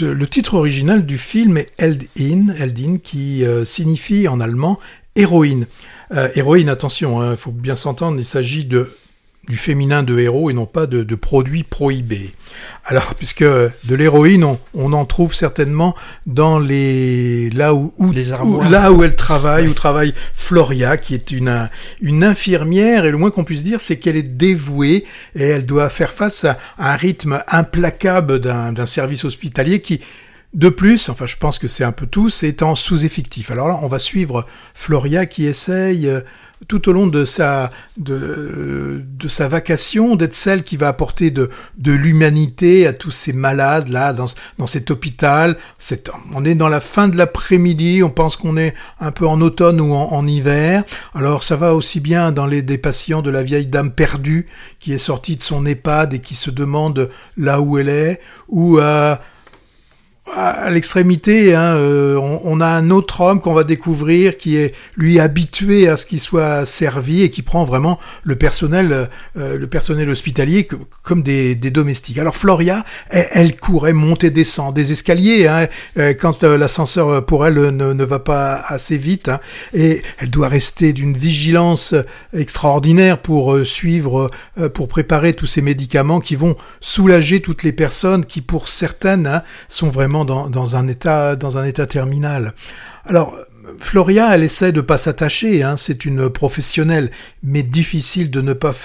le titre original du film est Heldin, qui signifie en allemand héroïne. Héroïne, attention, faut bien s'entendre, il s'agit du féminin de héros et non pas de produits prohibés. Alors, puisque de l'héroïne, on en trouve certainement dans là où elle travaille, où travaille Floria, qui est une infirmière, et le moins qu'on puisse dire, c'est qu'elle est dévouée et elle doit faire face à un rythme implacable d'un service hospitalier qui, de plus, enfin je pense que c'est un peu tout, c'est en sous-effectif. Alors là, on va suivre Floria qui essaye tout au long de sa vacation, d'être celle qui va apporter de l'humanité à tous ces malades là dans cet hôpital. On est dans la fin de l'après-midi, on pense qu'on est un peu en automne ou en hiver. Alors ça va aussi bien dans des patients de la vieille dame perdue qui est sortie de son EHPAD et qui se demande là où elle est, ou à l'extrémité, on a un autre homme qu'on va découvrir qui est lui habitué à ce qu'il soit servi et qui prend vraiment le personnel hospitalier comme des domestiques. Alors Floria, elle court, elle monte et descend des escaliers quand l'ascenseur pour elle ne va pas assez vite, et elle doit rester d'une vigilance extraordinaire pour pour préparer tous ces médicaments qui vont soulager toutes les personnes qui, pour certaines, sont vraiment dans un état terminal. Alors Floria, elle essaie de pas s'attacher, c'est une professionnelle, mais difficile de ne pas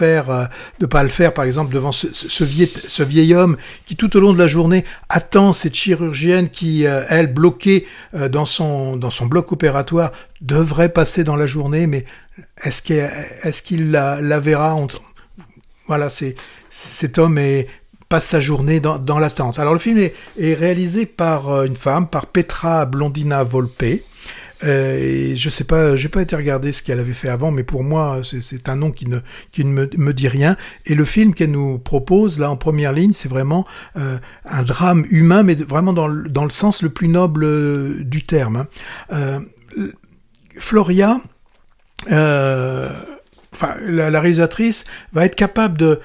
le faire, par exemple devant ce vieil homme qui tout au long de la journée attend cette chirurgienne qui, elle, bloquée dans son bloc opératoire, devrait passer dans la journée, mais est-ce qu'il la verra? Voilà, cet homme passe sa journée dans l'attente. Alors le film est réalisé par une femme, par Petra Blondina Volpe. Et je sais pas, j'ai pas été regarder ce qu'elle avait fait avant, mais pour moi c'est un nom qui ne me dit rien. Et le film qu'elle nous propose là en première ligne, c'est vraiment un drame humain, mais vraiment dans le sens le plus noble du terme. Floria, la réalisatrice va être capable de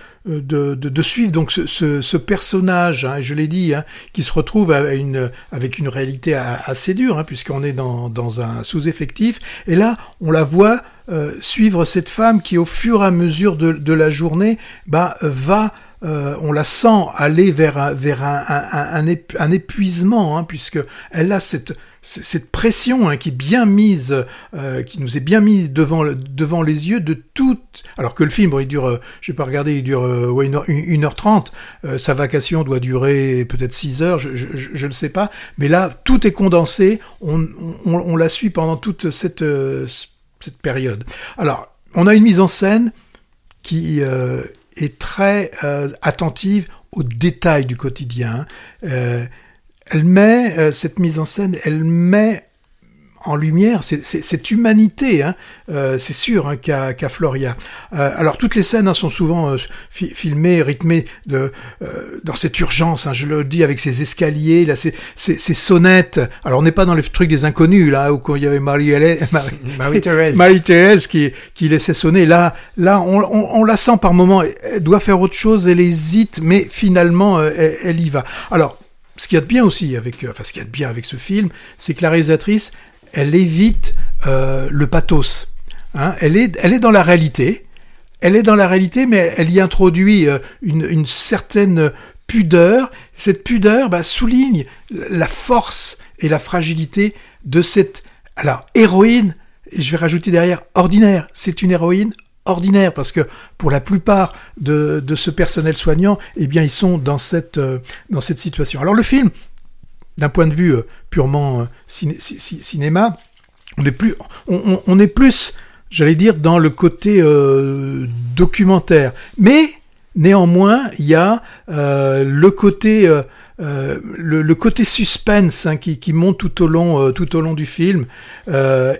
suivre donc ce personnage, je l'ai dit, qui se retrouve avec une réalité assez dure, puisqu'on est dans un sous-effectif, et là on la voit suivre cette femme qui, au fur et à mesure de la journée, on la sent aller vers un épuisement, puisque elle a cette pression qui est bien mise, qui nous est bien mise devant les yeux de toute. Alors que le film, il dure, j'ai pas regardé, il dure 1h30. Sa vacation doit durer peut-être 6 heures, je le sais pas. Mais là, tout est condensé. On la suit pendant toute cette période. Alors, on a une mise en scène qui est très attentive aux détails du quotidien. Cette mise en scène, elle met en lumière cette humanité, c'est sûr, qu'a Floria. Alors toutes les scènes sont souvent filmées, rythmées dans cette urgence, je le dis, avec ces escaliers, là, ces sonnettes. Alors on n'est pas dans les trucs des inconnus, là où il y avait Marie-Thérèse qui laissait sonner. Là on la sent par moments, elle doit faire autre chose, elle hésite, mais finalement elle y va. Alors ce qu'il y a de bien aussi avec ce film, c'est que la réalisatrice, elle évite le pathos. Elle est dans la réalité. Elle est dans la réalité, mais elle y introduit une certaine pudeur. Cette pudeur souligne la force et la fragilité de cette héroïne. Et je vais rajouter derrière ordinaire. C'est une héroïne ordinaire, parce que pour la plupart de ce personnel soignant, ils sont dans cette situation. Alors le film, d'un point de vue purement cinéma, on est plus, j'allais dire, dans le côté documentaire. Mais néanmoins, il y a le côté suspense qui monte tout au long du film,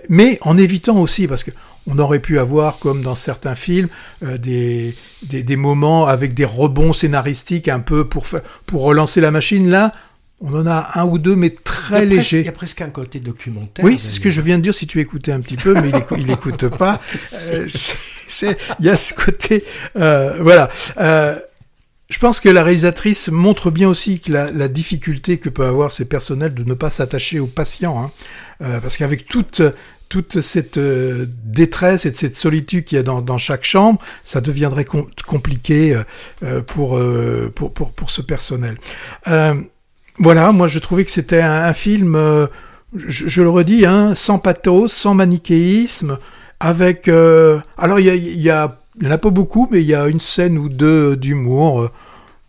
mais en évitant aussi, parce que on aurait pu avoir, comme dans certains films, des moments avec des rebonds scénaristiques un peu pour relancer la machine. Là, on en a un ou deux, mais très légers. Il y a presque un côté documentaire. Oui, c'est ce que je viens de dire, si tu écoutais un petit peu, mais il écoute pas. Il y a ce côté... voilà. Je pense que la réalisatrice montre bien aussi que la difficulté que peut avoir ces personnels de ne pas s'attacher aux patients, hein. Parce qu'avec toute cette détresse et cette solitude qu'il y a dans chaque chambre, ça deviendrait compliqué pour ce personnel. Voilà, moi je trouvais que c'était un film, je le redis, hein, sans pathos, sans manichéisme, avec... alors il y en a pas beaucoup, mais il y a une scène ou deux d'humour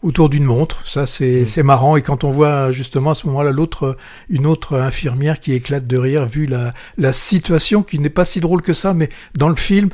autour d'une montre. Ça, c'est marrant. Et quand on voit justement à ce moment-là une autre infirmière qui éclate de rire, vu la situation qui n'est pas si drôle que ça, mais dans le film,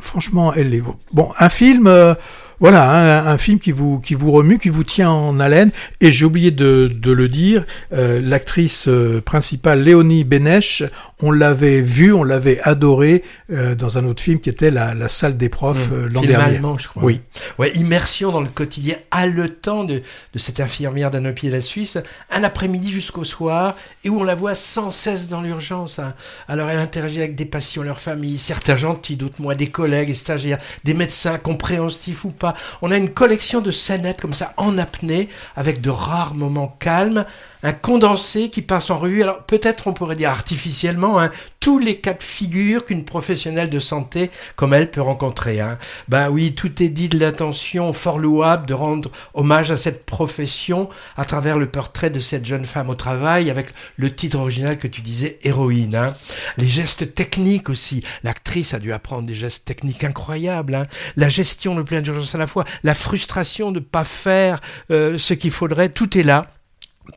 franchement, elle est... Bon, un film... Voilà, un film qui vous remue, qui vous tient en haleine. Et j'ai oublié de le dire, l'actrice principale, Léonie Bénèche, on l'avait vue, on l'avait adorée dans un autre film qui était la salle des profs l'an dernier. Allemand, je crois. Oui. Ouais, immersion dans le quotidien, haletant de cette infirmière d'un pied de la Suisse, un après-midi jusqu'au soir, et où on la voit sans cesse dans l'urgence. Hein. Alors elle interagit avec des patients, leurs familles, certains gentils, d'autres moins, des collègues, des stagiaires, des médecins compréhensifs ou pas. On a une collection de scénettes comme ça en apnée, avec de rares moments calmes, un condensé qui passe en revue, alors peut-être on pourrait dire artificiellement, hein, tous les cas de figure qu'une professionnelle de santé comme elle peut rencontrer. Hein. Ben oui, tout est dit de l'intention fort louable de rendre hommage à cette profession à travers le portrait de cette jeune femme au travail, avec le titre original que tu disais, Héroïne. Hein. Les gestes techniques aussi, l'actrice a dû apprendre des gestes techniques incroyables, hein. La gestion de plein d'urgence à la fois, la frustration de ne pas faire ce qu'il faudrait, tout est là.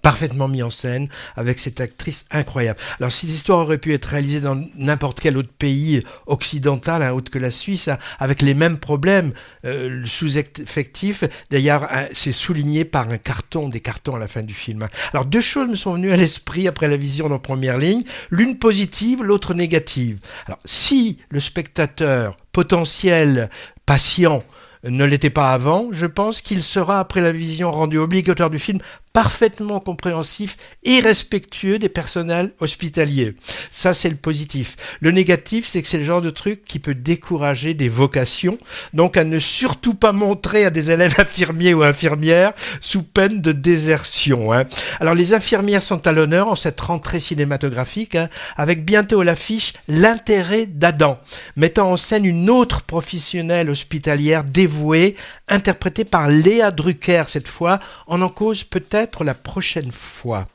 Parfaitement mis en scène avec cette actrice incroyable. Alors si l'histoire aurait pu être réalisée dans n'importe quel autre pays occidental, hein, autre que la Suisse, hein, avec les mêmes problèmes, le sous-effectif, d'ailleurs c'est souligné par des cartons à la fin du film. Alors deux choses me sont venues à l'esprit après la vision en première ligne, l'une positive, l'autre négative. Alors si le spectateur potentiel, patient, ne l'était pas avant, je pense qu'il sera, après la vision rendue obligatoire du film, parfaitement compréhensif et respectueux des personnels hospitaliers. Ça, c'est le positif. Le négatif, c'est que c'est le genre de truc qui peut décourager des vocations, donc à ne surtout pas montrer à des élèves infirmiers ou infirmières sous peine de désertion. Hein. Alors, les infirmières sont à l'honneur en cette rentrée cinématographique, hein, avec bientôt à l'affiche L'intérêt d'Adam, mettant en scène une autre professionnelle hospitalière dévouée, interprétée par Léa Drucker cette fois, en cause peut-être la prochaine fois.